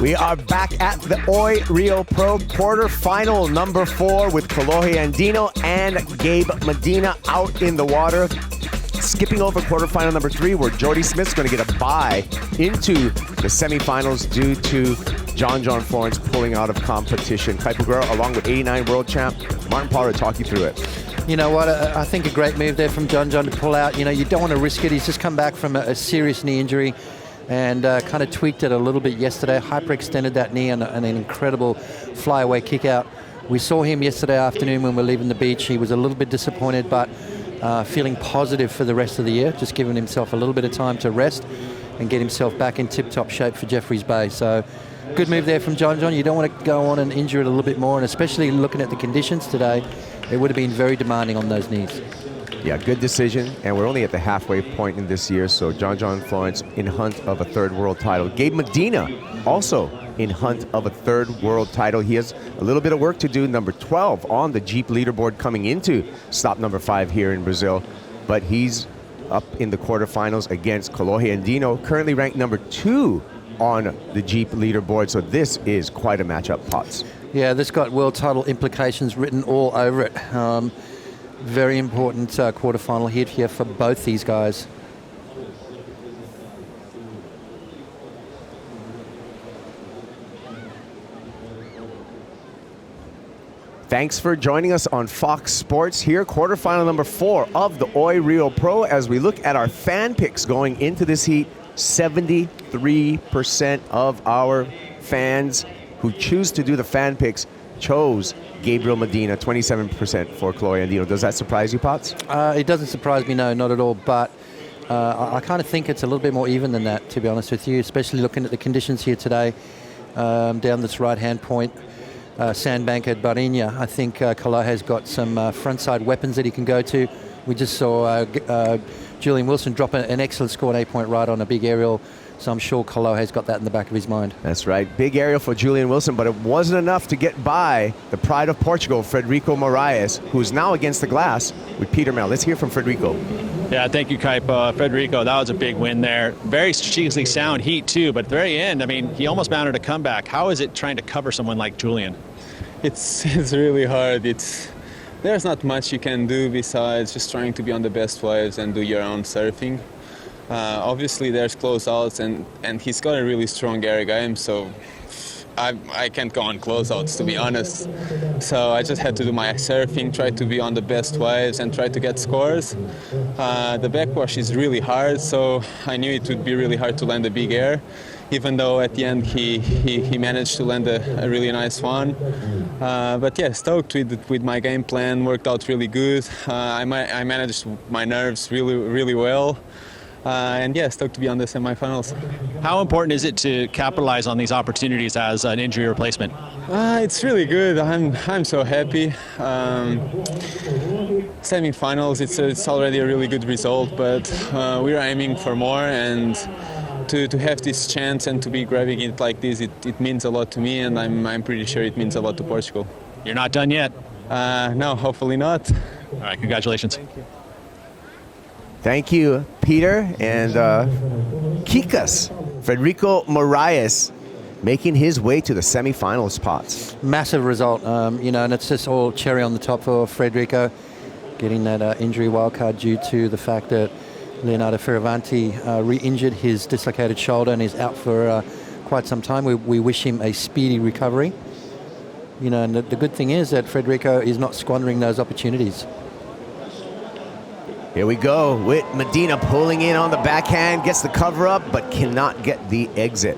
We are back at the Oi Rio Pro quarterfinal number 4 with Kolohe Andino and Gabe Medina out in the water. Skipping over quarterfinal number 3, where Jordy Smith's going to get a bye into the semifinals due to John Florence pulling out of competition. Kai Pugura, along with 89 world champ Martin Potter, to talk you through it. You know what, I think a great move there from John to pull out. You know, you don't want to risk it. He's just come back from a serious knee injury and kind of tweaked it a little bit yesterday. Hyperextended that knee and an incredible flyaway kick out. We saw him yesterday afternoon when we were leaving the beach. He was a little bit disappointed, but feeling positive for the rest of the year, just giving himself a little bit of time to rest and get himself back in tip-top shape for Jeffreys Bay. So good move there from John. You don't want to go on and injure it a little bit more, and especially looking at the conditions today, it would have been very demanding on those knees. Yeah, good decision, and we're only at the halfway point in this year, so John Florence in hunt of a 3rd world title. Gabe Medina also in hunt of a 3rd world title. He has a little bit of work to do, number 12 on the Jeep leaderboard coming into stop number 5 here in Brazil, but he's up in the quarterfinals against Kolohe Andino, currently ranked number 2 on the Jeep leaderboard, so this is quite a matchup, Potts. Yeah, this got world title implications written all over it. Very important quarterfinal hit here for both these guys. Thanks for joining us on Fox Sports here, quarterfinal number 4 of the Oi Rio Pro. As we look at our fan picks going into this heat, 73% of our fans who choose to do the fan picks chose Gabriel Medina, 27% for Kolohe Andino. Does that surprise you, Potts? It doesn't surprise me, no, not at all. But I kind of think it's a little bit more even than that, to be honest with you, especially looking at the conditions here today down this right-hand point. Sandbank at Barinha. I think Kolohe's got some frontside weapons that he can go to. We just saw Julian Wilson drop an excellent score, an 8-point ride on a big aerial. So I'm sure Kolohe's got that in the back of his mind. That's right. Big aerial for Julian Wilson, but it wasn't enough to get by the pride of Portugal, Frederico Moraes, who's now against the glass with Peter Mel. Let's hear from Frederico. Yeah, thank you, Kai. Frederico, that was a big win there. Very strategically sound heat, too, but at the very end, I mean, he almost mounted a comeback. How is it trying to cover someone like Julian? It's really hard. There's not much you can do besides just trying to be on the best waves and do your own surfing. Obviously, there's closeouts, and he's got a really strong air game, so I can't go on closeouts, to be honest. So I just had to do my surfing, try to be on the best waves, and try to get scores. The backwash is really hard, so I knew it would be really hard to land a big air, even though at the end he managed to land a really nice one. But yeah, stoked with my game plan, worked out really good. I managed my nerves really well. And yeah, stoked to be on the semifinals. How important is it to capitalize on these opportunities as an injury replacement? It's really good. I'm so happy. Semifinals, it's already a really good result, but we're aiming for more, and to have this chance and to be grabbing it like this, it means a lot to me, and I'm pretty sure it means a lot to Portugal. You're not done yet? No, hopefully not. All right, congratulations. Thank you, Peter. And Kikas, Frederico Moraes, making his way to the semifinal spots. Massive result, you know, and it's just all cherry on the top for Frederico, getting that injury wildcard due to the fact that Leonardo Fioravanti re-injured his dislocated shoulder and is out for quite some time. We wish him a speedy recovery. You know, and the good thing is that Frederico is not squandering those opportunities. Here we go with Medina pulling in on the backhand, gets the cover up, but cannot get the exit.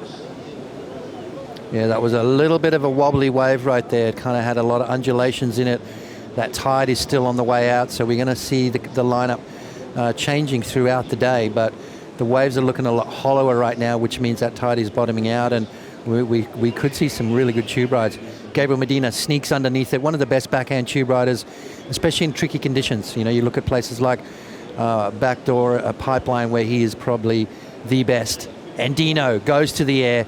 Yeah, that was a little bit of a wobbly wave right there. It kind of had a lot of undulations in it. That tide is still on the way out, so we're going to see the lineup changing throughout the day, but the waves are looking a lot hollower right now, which means that tide is bottoming out, and we could see some really good tube rides. Gabriel Medina sneaks underneath it, one of the best backhand tube riders, especially in tricky conditions. You know, you look at places like Backdoor, a pipeline, where he is probably the best. Andino goes to the air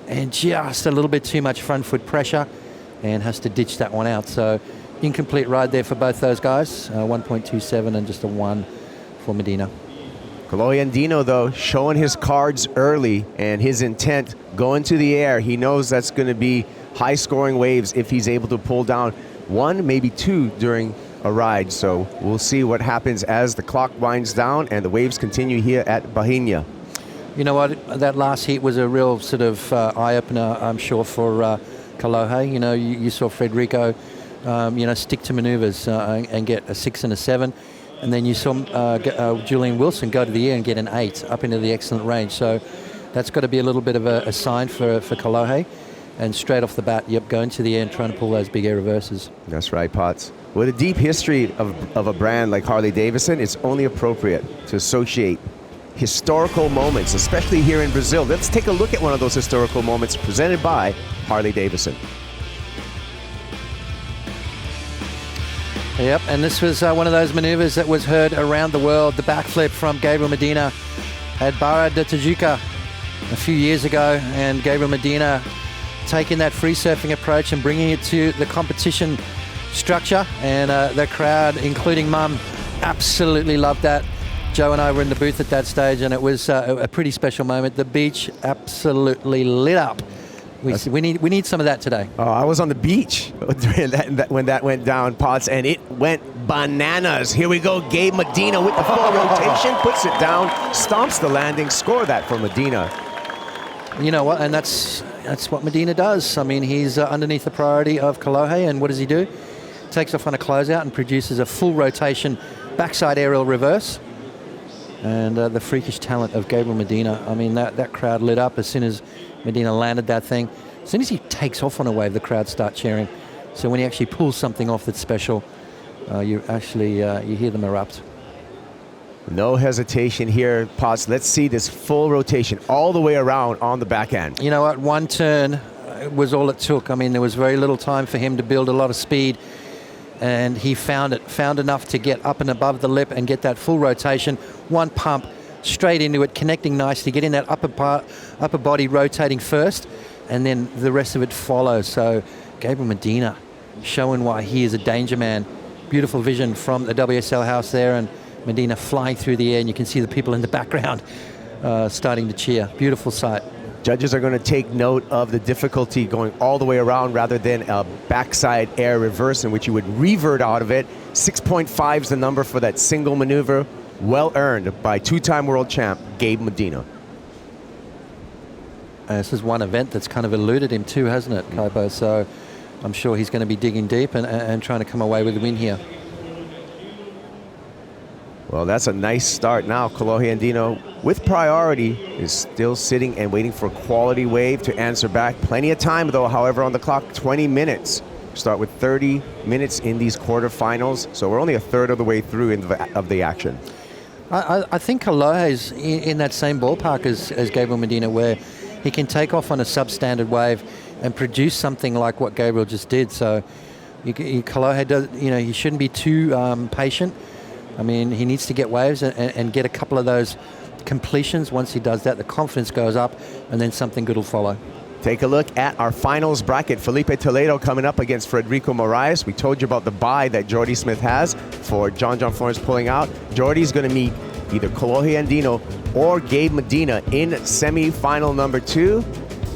and just a little bit too much front foot pressure and has to ditch that one out. So incomplete ride there for both those guys, 1.27 and just a 1 for Medina. Kolohe Andino, though, showing his cards early and his intent going to the air. He knows that's going to be high-scoring waves if he's able to pull down one, maybe two during a ride. So we'll see what happens as the clock winds down and the waves continue here at Bahia. You know what? That last heat was a real sort of eye-opener, I'm sure, for Kolohe. You know, you saw Federico, stick to maneuvers and get a 6 and a 7. And then you saw Julian Wilson go to the air and get an 8 up into the excellent range. So that's got to be a little bit of a sign for Kolohe. And straight off the bat, going to the air and trying to pull those big air reverses. That's right, Potts. With a deep history of a brand like Harley-Davidson, it's only appropriate to associate historical moments, especially here in Brazil. Let's take a look at one of those historical moments presented by Harley-Davidson. Yep, and this was one of those maneuvers that was heard around the world. The backflip from Gabriel Medina at Barra de Tijuca a few years ago, and Gabriel Medina taking that free surfing approach and bringing it to the competition structure, and the crowd, including Mum, absolutely loved that. Joe and I were in the booth at that stage, and it was a pretty special moment. The beach absolutely lit up. We need some of that today. Oh, I was on the beach when that went down, Potts, and it went bananas. Here we go, Gabe Medina with the full rotation, puts it down, stomps the landing, score that for Medina. You know what, and that's what Medina does. I mean, he's underneath the priority of Kolohe, and what does he do? Takes off on a closeout and produces a full rotation backside aerial reverse. And the freakish talent of Gabriel Medina. I mean, that crowd lit up as soon as Medina landed that thing. As soon as he takes off on a wave, the crowd start cheering. So when he actually pulls something off that's special, you hear them erupt. No hesitation here, Potts. Let's see this full rotation all the way around on the backhand. You know what? One turn was all it took. I mean, there was very little time for him to build a lot of speed, and he found enough to get up and above the lip and get that full rotation. One pump straight into it, connecting nicely, getting that upper body rotating first, and then the rest of it follows. So Gabriel Medina showing why he is a danger man. Beautiful vision from the WSL house there, and Medina flying through the air, and you can see the people in the background starting to cheer. Beautiful sight. Judges are going to take note of the difficulty going all the way around rather than a backside air reverse in which you would revert out of it. 6.5 is the number for that single maneuver. Well earned by two-time world champ Gabe Medina. This is one event that's kind of eluded him too, hasn't it, Kaipo? So I'm sure he's going to be digging deep and trying to come away with a win here. Well, that's a nice start now. Kolohe Andino, with priority, is still sitting and waiting for a quality wave to answer back. Plenty of time, though, however, on the clock, 20 minutes. Start with 30 minutes in these quarterfinals, so we're only a third of the way through of the action. I think Kolohe is in that same ballpark as Gabriel Medina, where he can take off on a substandard wave and produce something like what Gabriel just did. So Kolohe does, he shouldn't be too patient. I mean, he needs to get waves and get a couple of those completions. Once he does that, the confidence goes up, and then something good will follow. Take a look at our finals bracket. Felipe Toledo coming up against Federico Moraes. We told you about the bye that Jordy Smith has for John Florence pulling out. Jordy's going to meet either Kolohe Andino or Gabe Medina in semi-final number 2.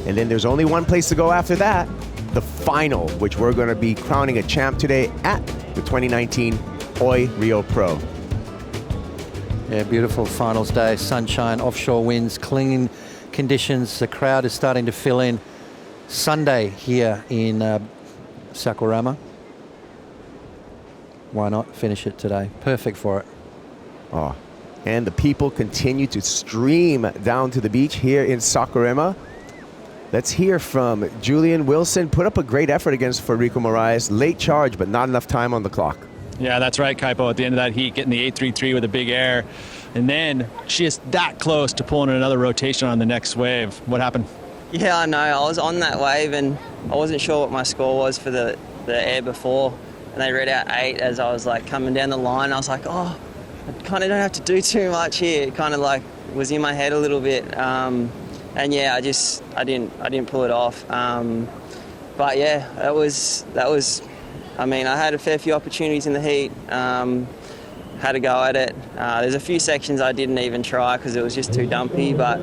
And then there's only one place to go after that, the final, which we're going to be crowning a champ today at the 2019 Oi Rio Pro. Yeah, beautiful finals day. Sunshine, offshore winds, clean conditions. The crowd is starting to fill in. Sunday here in Saquarema. Why not finish it today? Perfect for it. Oh, and the people continue to stream down to the beach here in Saquarema. Let's hear from Julian Wilson. Put up a great effort against Federico Moraes. Late charge, but not enough time on the clock. Yeah, that's right, Kaipo. At the end of that heat, getting the 833 with a big air, and then just that close to pulling another rotation on the next wave. What happened? Yeah, I know. I was on that wave, and I wasn't sure what my score was for the air before, and they read out 8 as I was like coming down the line. I was like, oh, I kind of don't have to do too much here. It kind of like was in my head a little bit, and yeah, I didn't pull it off. But yeah, that was. I mean, I had a fair few opportunities in the heat. had a go at it. There's a few sections I didn't even try because it was just too dumpy, but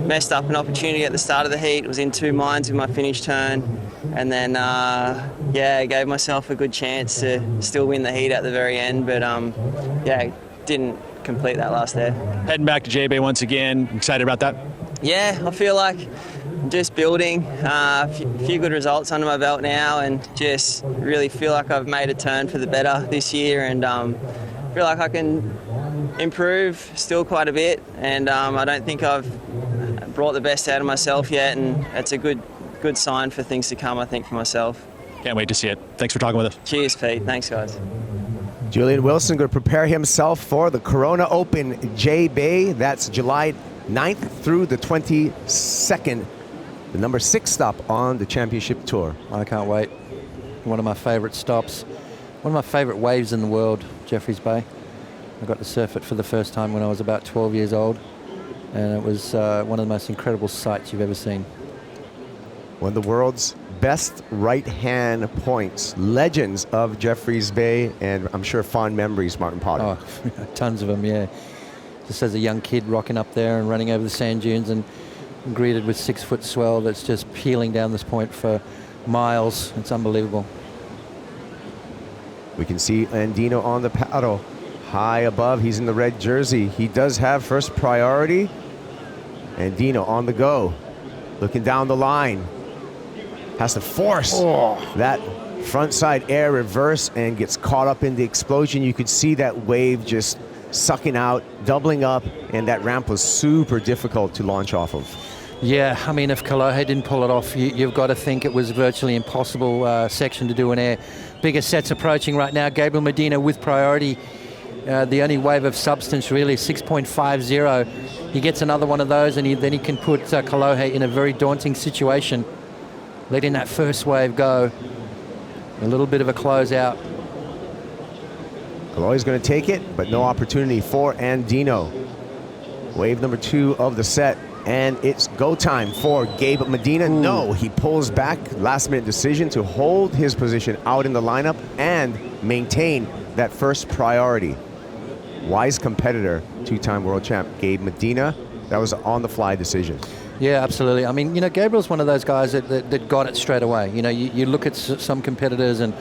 messed up an opportunity at the start of the heat. Was in 2 minds with my finish turn, and then gave myself a good chance to still win the heat at the very end, but didn't complete that last there. Heading back to J-Bay once again. Excited about that? Yeah, I feel like I'm just building a few good results under my belt now, and just really feel like I've made a turn for the better this year, and feel like I can improve still quite a bit, and I don't think I've brought the best out of myself yet, and it's a good sign for things to come, I think, for myself. Can't wait to see it. Thanks for talking with us. Cheers, Pete. Thanks, guys. Julian Wilson going to prepare himself for the Corona Open J-Bay. That's July 9th through the 22nd. The number 6 stop on the championship tour. I can't wait. One of my favorite stops. One of my favorite waves in the world, Jeffreys Bay. I got to surf it for the first time when I was about 12 years old. And it was one of the most incredible sights you've ever seen. One of the world's best right-hand points. Legends of Jeffreys Bay, and I'm sure fond memories, Martin Potter. Oh, tons of them, yeah. Just as a young kid rocking up there and running over the sand dunes and greeted with 6-foot swell that's just peeling down this point for miles. It's unbelievable. We can see Andino on the paddle. High above, he's in the red jersey. He does have first priority. Andino on the go. Looking down the line. Has to force that front side air reverse and gets caught up in the explosion. You could see that wave just sucking out, doubling up, and that ramp was super difficult to launch off of. Yeah, I mean, if Kolohe didn't pull it off, you've got to think it was a virtually impossible section to do in air. Bigger sets approaching right now. Gabriel Medina with priority. The only wave of substance really, 6.50. He gets another one of those, and then he can put Kolohe in a very daunting situation. Letting that first wave go. A little bit of a closeout. Kolohe's going to take it, but no opportunity for Andino. Wave number 2 of the set, and it's go time for Gabe Medina. Ooh. No, he pulls back. Last minute decision to hold his position out in the lineup and maintain that first priority. Wise competitor, 2-time world champ Gabe Medina. That was an on-the-fly decision. Yeah, absolutely. I mean, you know, Gabriel's one of those guys that got it straight away. You know, you look at some competitors and,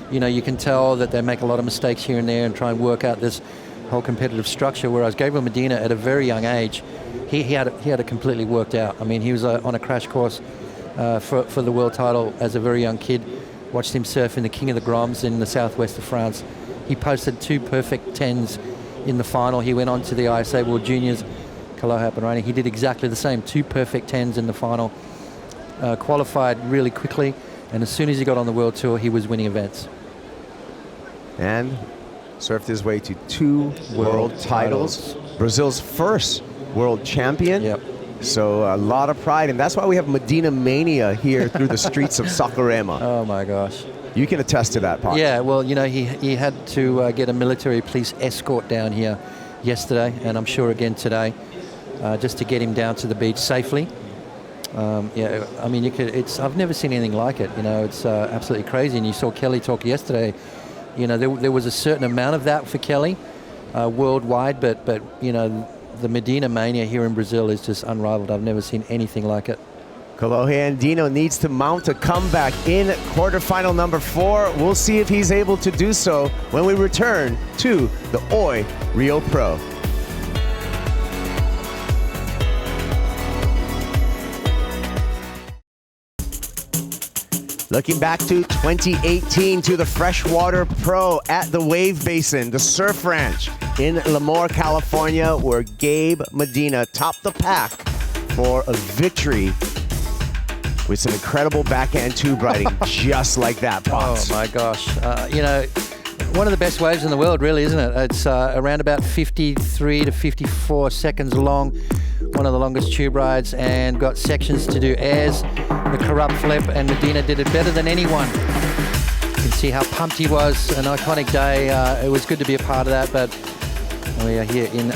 you know, you can tell that they make a lot of mistakes here and there and try and work out this whole competitive structure, whereas Gabriel Medina, at a very young age, he had it completely worked out. I mean, he was on a crash course for the world title as a very young kid. Watched him surf in the King of the Groms in the southwest of France. He posted 2 perfect 10s in the final. He went on to the ISA World Juniors. Kolohe up and running. He did exactly the same, 2 perfect 10s in the final. Qualified really quickly, and as soon as he got on the world tour, he was winning events. And surfed his way to 2 world titles. Brazil's first world champion. Yep. So a lot of pride, and that's why we have Medina Mania here through the streets of Saquarema. Oh my gosh. You can attest to that, Pop. Yeah, well, you know, he had to get a military police escort down here yesterday, and I'm sure again today, just to get him down to the beach safely. Yeah, I mean, I've never seen anything like it. You know, it's absolutely crazy. And you saw Kelly talk yesterday. You know, there was a certain amount of that for Kelly worldwide, but you know, the Medina Mania here in Brazil is just unrivaled. I've never seen anything like it. Kolohe Andino needs to mount a comeback in quarterfinal number 4. We'll see if he's able to do so when we return to the OI Rio Pro. Looking back to 2018 to the Freshwater Pro at the Wave Basin, the Surf Ranch in Lemoore, California, where Gabe Medina topped the pack for a victory with some incredible backhand tube riding just like that, Pops. Oh my gosh. You know, one of the best waves in the world, really, isn't it? It's around about 53 to 54 seconds long. One of the longest tube rides, and got sections to do airs, the corrupt flip, and Medina did it better than anyone. You can see how pumped he was. An iconic day. It was good to be a part of that, but we are here in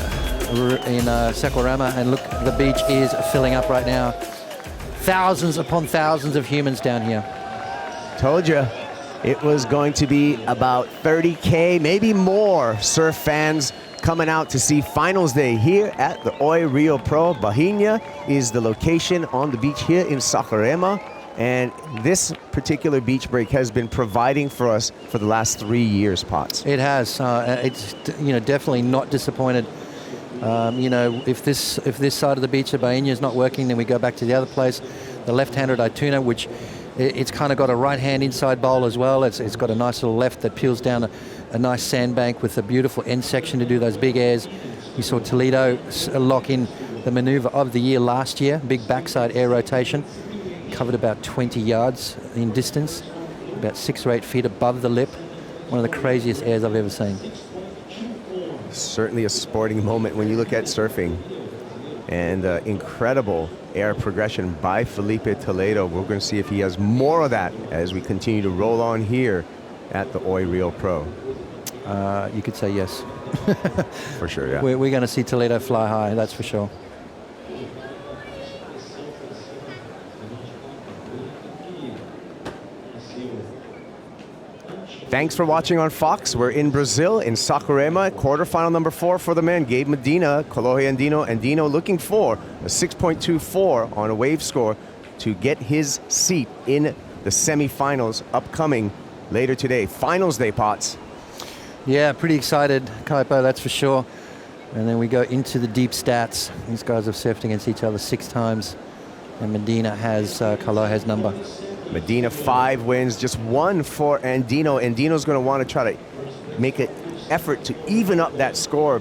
Saquarema, and look, the beach is filling up right now. Thousands upon thousands of humans down here. Told you. It was going to be about 30K, maybe more surf fans coming out to see finals day here at the Oi Rio Pro. Bahia is the location on the beach here in Saquarema. And this particular beach break has been providing for us for the last 3 years, Potts. It has. It's definitely not disappointed. If this side of the beach at Bahia is not working, then we go back to the other place, the left-hander at Ituna, which it's kind of got a right-hand inside bowl as well. It's got a nice little left that peels down a nice sandbank with a beautiful end section to do those big airs. We saw Toledo lock in the maneuver of the year last year, big backside air rotation, covered about 20 yards in distance, about 6 or 8 feet above the lip. One of the craziest airs I've ever seen. Certainly a sporting moment when you look at surfing. And incredible air progression by Felipe Toledo. We're going to see if he has more of that as we continue to roll on here at the Oi Rio Pro. You could say yes. For sure, yeah. We're going to see Toledo fly high, that's for sure. Thanks for watching on Fox. We're in Brazil, in Saquarema, quarterfinal number 4 for the men. Gabe Medina, Kolohe Andino, Andino looking for a 6.24 on a wave score to get his seat in the semifinals upcoming later today. Finals day, Potts. Yeah, pretty excited, Kaipo, that's for sure. And then we go into the deep stats. These guys have surfed against each other 6 times, and Medina has Kolohe's number. Medina 5 wins, just 1 for Andino. Andino's going to want to try to make an effort to even up that score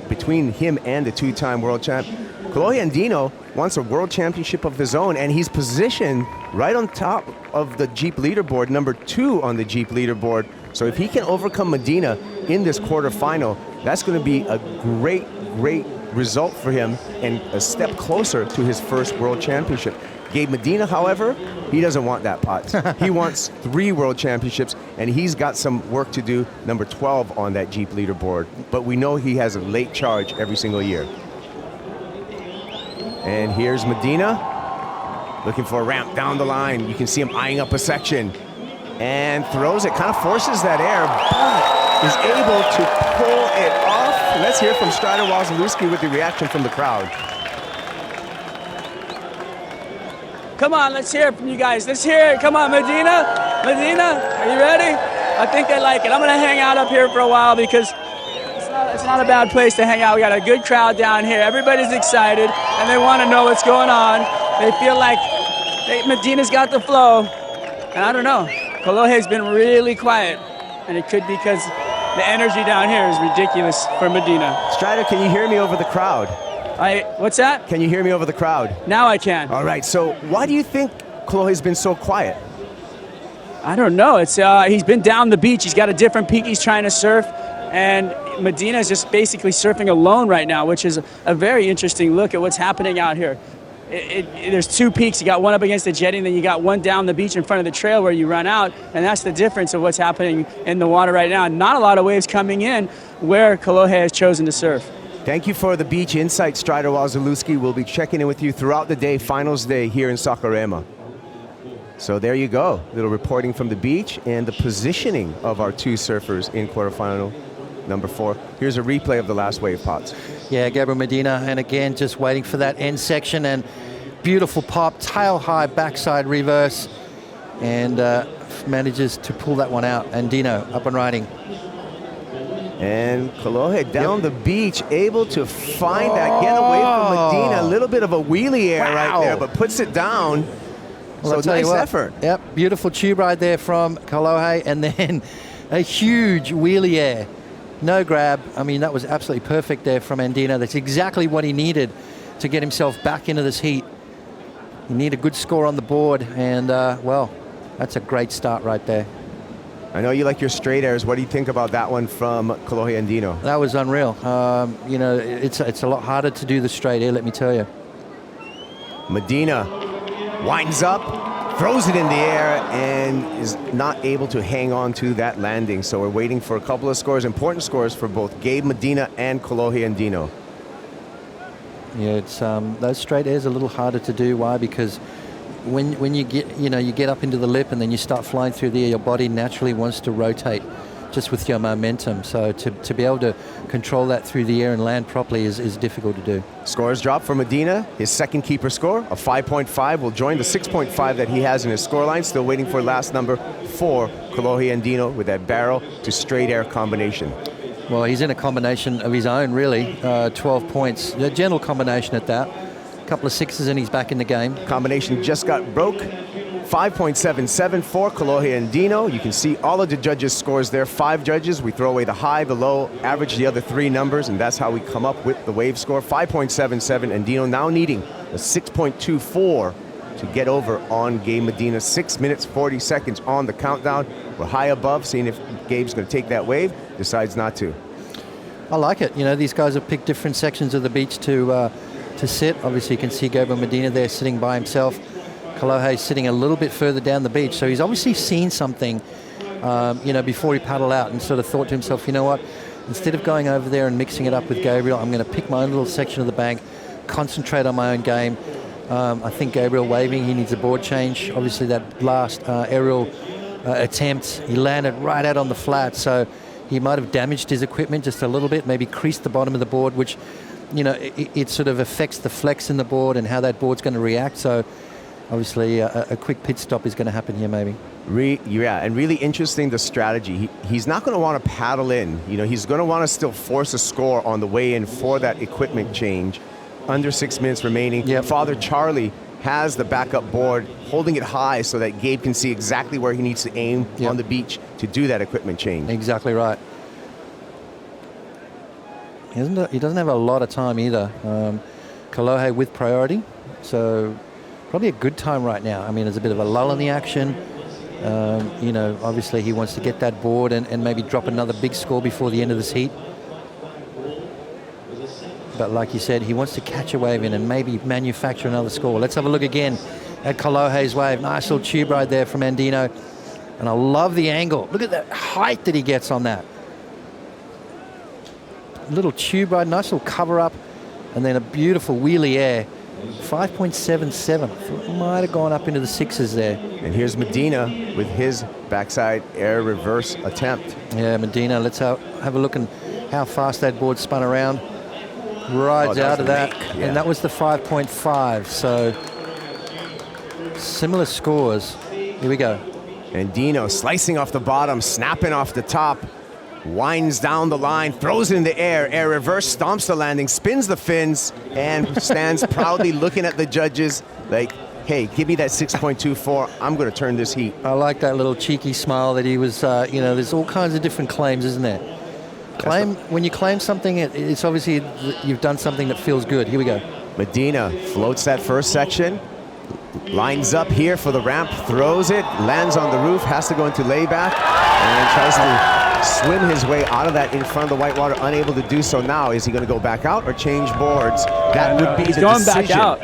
between him and the 2-time world champ. Kolohe Andino wants a world championship of his own, and he's positioned right on top of the Jeep leaderboard, number 2 on the Jeep leaderboard. So if he can overcome Medina in this quarterfinal, that's going to be a great, great result for him and a step closer to his first world championship. Gabe Medina, however, he doesn't want that, Potts. He wants 3 world championships, and he's got some work to do, number 12 on that Jeep leaderboard. But we know he has a late charge every single year. And here's Medina, looking for a ramp down the line. You can see him eyeing up a section. And throws it, kind of forces that air, but is able to pull it off. Let's hear from Strider Wazalewski with the reaction from the crowd. Come on, let's hear it from you guys. Let's hear it. Come on, Medina. Medina, are you ready? I think they like it. I'm going to hang out up here for a while because it's not a bad place to hang out. We got a good crowd down here. Everybody's excited, and they want to know what's going on. They feel like Medina's got the flow. And I don't know. Kolohe's been really quiet, and it could be because the energy down here is ridiculous for Medina. Strider, can you hear me over the crowd? What's that? Can you hear me over the crowd? Now I can. All right, so why do you think Kolohe's been so quiet? I don't know. It's he's been down the beach. He's got a different peak he's trying to surf, and Medina is just basically surfing alone right now, which is a very interesting look at what's happening out here. There's 2 peaks. You got one up against the jetty, and then you got one down the beach in front of the trail where you run out, and that's the difference of what's happening in the water right now. Not a lot of waves coming in where Kolohe has chosen to surf. Thank you for the beach insight, Strider Wazalewski. We'll be checking in with you throughout the day, finals day here in Saquarema. So there you go, little reporting from the beach and the positioning of our 2 surfers in quarterfinal number 4. Here's a replay of the last wave, Potts. Yeah, Gabriel Medina, and again, just waiting for that end section, and beautiful pop, tail high, backside reverse, and manages to pull that one out. Andino up and riding. And Kolohe down the beach, able to find that, get away from Medina. A little bit of a wheelie air right there, but puts it down. Well, so nice effort. Yep, beautiful tube ride there from Kolohe, and then a huge wheelie air. No grab. I mean, that was absolutely perfect there from Andino. That's exactly what he needed to get himself back into this heat. You need a good score on the board, and well, that's a great start right there. I know you like your straight airs. What do you think about that one from Kolohe Andino? That was unreal. It's a lot harder to do the straight air, let me tell you. Medina winds up, throws it in the air, and is not able to hang on to that landing. So we're waiting for a couple of scores, important scores for both Gabe Medina and Kolohe Andino. Yeah, it's those straight airs are a little harder to do. Why? Because when you get up into the lip and then you start flying through the air, your body naturally wants to rotate just with your momentum. So to be able to control that through the air and land properly is difficult to do. Scores drop for Medina. His second keeper score, a 5.5, will join the 6.5 that he has in his scoreline. Still waiting for last number 4, Kolohe Andino, with that barrel to straight air combination. Well, he's in a combination of his own, really. 12 points. A gentle combination at that. A couple of sixes and he's back in the game. Combination just got broke. 5.77 for Kolohe Andino. You can see all of the judges' scores there. 5 judges. We throw away the high, the low, average the other 3 numbers, and that's how we come up with the wave score. 5.77. Andino now needing a 6.24 to get over on Gabe Medina. 6 minutes, 40 seconds on the countdown. We're high above, seeing if Gabe's going to take that wave. Decides not to. I like it. You know, these guys have picked different sections of the beach to sit. Obviously, you can see Gabriel Medina there sitting by himself. Kolohe sitting a little bit further down the beach. So he's obviously seen something, before he paddled out and sort of thought to himself, you know what, instead of going over there and mixing it up with Gabriel, I'm going to pick my own little section of the bank, concentrate on my own game. I think Gabriel waving, he needs a board change. Obviously, that last aerial attempt, he landed right out on the flat. So he might have damaged his equipment just a little bit, maybe creased the bottom of the board, which, it sort of affects the flex in the board and how that board's going to react. So obviously a quick pit stop is going to happen here maybe. And really interesting, the strategy. He's not going to want to paddle in. He's going to want to still force a score on the way in for that equipment change. Under 6 minutes remaining. Yep. Father Charlie has the backup board, holding it high so that Gabe can see exactly where he needs to aim on the beach to do that equipment change. Exactly right. He doesn't have a lot of time either. Kolohe with priority, so probably a good time right now. I mean, there's a bit of a lull in the action. Obviously he wants to get that board and maybe drop another big score before the end of this heat. But like you said, he wants to catch a wave in and maybe manufacture another score. Let's have a look again at Kolohe's wave. Nice little tube ride there from Andino. And I love the angle. Look at that height that he gets on that. Little tube ride, nice little cover up, and then a beautiful wheelie air. 5.77. I thought it might have gone up into the 6s there. And here's Medina with his backside air reverse attempt. Yeah, Medina, let's have a look at how fast that board spun around. Rides out of that, and that was the 5.5. So similar scores. Here we go. Andino slicing off the bottom, snapping off the top, winds down the line, throws it in the air reverse, stomps the landing, spins the fins, and stands proudly looking at the judges like, hey, give me that 6.24. I'm going to turn this heat. I like that little cheeky smile that he was, there's all kinds of different claims, isn't there? When you claim something, it's obviously you've done something that feels good. Here we go. Medina floats that first section, lines up here for the ramp, throws it, lands on the roof, has to go into layback, and tries to swim his way out of that in front of the whitewater, unable to do so now. Is he going to go back out or change boards? That would be the going decision. Back out.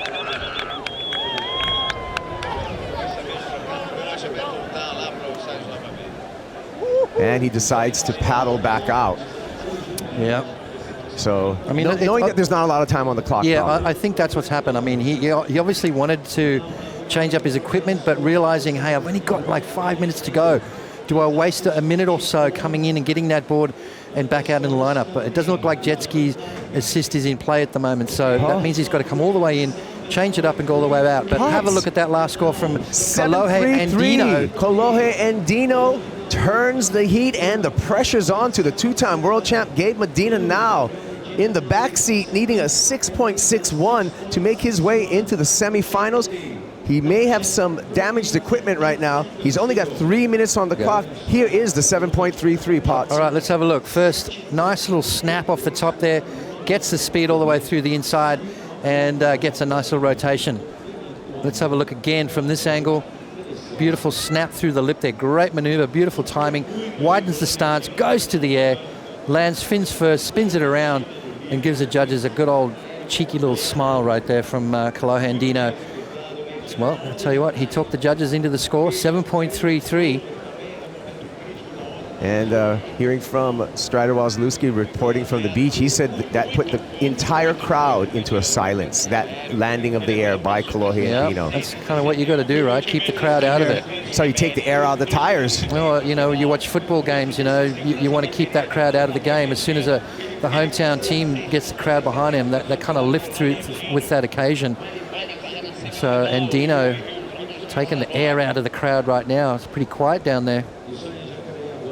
And he decides to paddle back out. Yeah. So, I mean, knowing that there's not a lot of time on the clock. Yeah, I think that's what's happened. I mean, he obviously wanted to change up his equipment, but realizing, hey, I've only got like 5 minutes to go. Do I waste a minute or so coming in and getting that board and back out in the lineup? But it doesn't look like jet ski's assist is in play at the moment, so that means he's got to come all the way in, change it up, and go all the way out. But have a look at that last score from Kolohe Andino. Kolohe Andino turns the heat and the pressure's on to the two-time world champ Gabe Medina now in the backseat, needing a 6.61 to make his way into the semifinals. He may have some damaged equipment right now. He's only got 3 minutes on the clock. Here is the 7.33, Potts. All right, let's have a look. First, nice little snap off the top there. Gets the speed all the way through the inside and gets a nice little rotation. Let's have a look again from this angle. Beautiful snap through the lip there. Great maneuver, beautiful timing. Widens the stance, goes to the air, lands fins first, spins it around, and gives the judges a good old cheeky little smile right there from Kolohe Andino. Well, I'll tell you what, he took the judges into the score, 7.33. And hearing from Strider Wozlewski reporting from the beach, he said that put the entire crowd into a silence, that landing of the air by Kolohe Andino. That's kind of what you got to do, right? Keep the crowd out of it. So you take the air out of the tires. Well, you know, you watch football games, you know, you want to keep that crowd out of the game. As soon as the hometown team gets the crowd behind him, they kind of lift through with that occasion. So Andino taking the air out of the crowd right now. It's pretty quiet down there.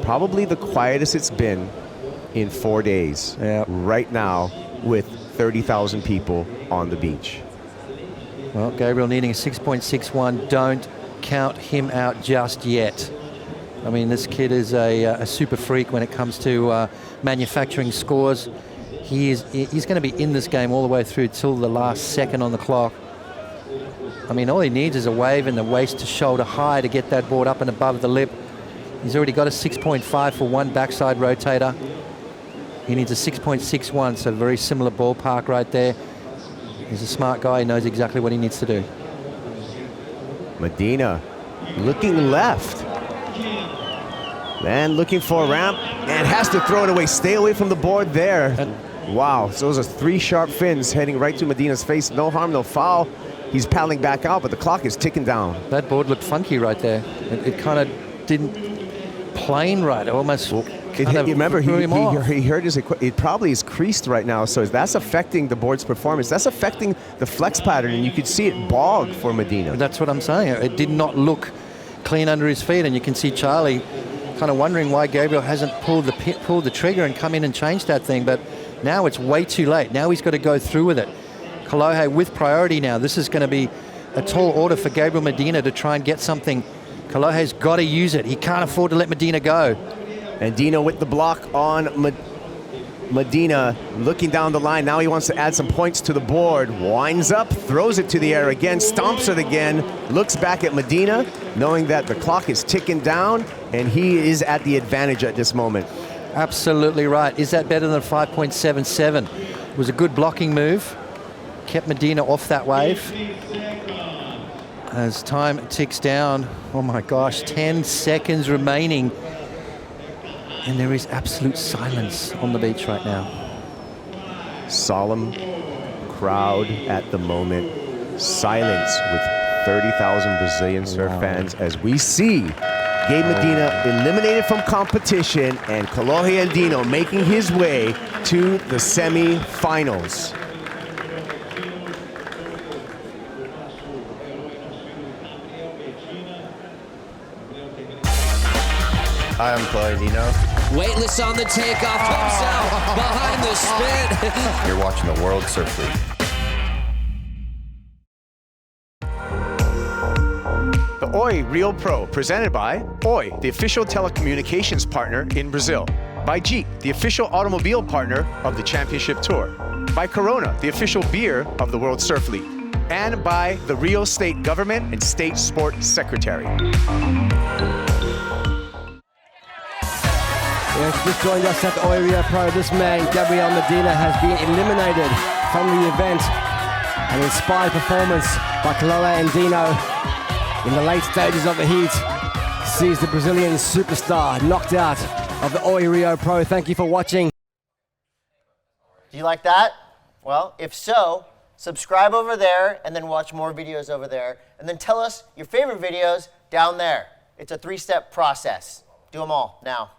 Probably the quietest it's been in 4 days. Right now, with 30,000 people on the beach. Well, Gabriel needing a 6.61. Don't count him out just yet. I mean, this kid is a super freak when it comes to manufacturing scores. He's going to be in this game all the way through till the last second on the clock. I mean, all he needs is a wave in the waist to shoulder high to get that board up and above the lip. He's already got a 6.5 for one backside rotator. He needs a 6.61, so very similar ballpark right there. He's a smart guy. He knows exactly what he needs to do. Medina looking left. Man looking for a ramp and has to throw it away. Stay away from the board there. Wow, so those are 3 sharp fins heading right to Medina's face. No harm, no foul. He's paddling back out, but the clock is ticking down. That board looked funky right there. It kind of didn't plane right. Almost. Remember, he hurt his equipment. It probably is creased right now, so that's affecting the board's performance. That's affecting the flex pattern, and you could see it bog for Medina. That's what I'm saying. It did not look clean under his feet, and you can see Charlie kind of wondering why Gabriel hasn't pulled the trigger and come in and changed that thing. But now it's way too late. Now he's got to go through with it. Kolohe with priority now. This is going to be a tall order for Gabriel Medina to try and get something. Kolohe's got to use it. He can't afford to let Medina go. Andino with the block on Medina, looking down the line. Now he wants to add some points to the board. Winds up, throws it to the air again, stomps it again, looks back at Medina, knowing that the clock is ticking down, and he is at the advantage at this moment. Absolutely right. Is that better than 5.77? It was a good blocking move. Kept Medina off that wave. As time ticks down, oh my gosh, 10 seconds remaining. And there is absolute silence on the beach right now. Solemn crowd at the moment. Silence with 30,000 Brazilian surf fans as we see Gabe Medina eliminated from competition and Kolohe Andino making his way to the semi-finals. Hi, I'm Kolohe Andino. Weightless on the takeoff, comes out behind the spin. You're watching the World Surf League. The Oi Rio Pro, presented by Oi, the official telecommunications partner in Brazil. By Jeep, the official automobile partner of the Championship Tour. By Corona, the official beer of the World Surf League. And by the Rio State Government and State Sport Secretary. Yes, just joined us at the Oi Rio Pro. This man, Gabriel Medina, has been eliminated from the event. An inspired performance by Kolohe Andino in the late stages of the heat sees the Brazilian superstar knocked out of the Oi Rio Pro. Thank you for watching. Do you like that? Well, if so, subscribe over there and then watch more videos over there. And then tell us your favorite videos down there. It's a 3-step process. Do them all now.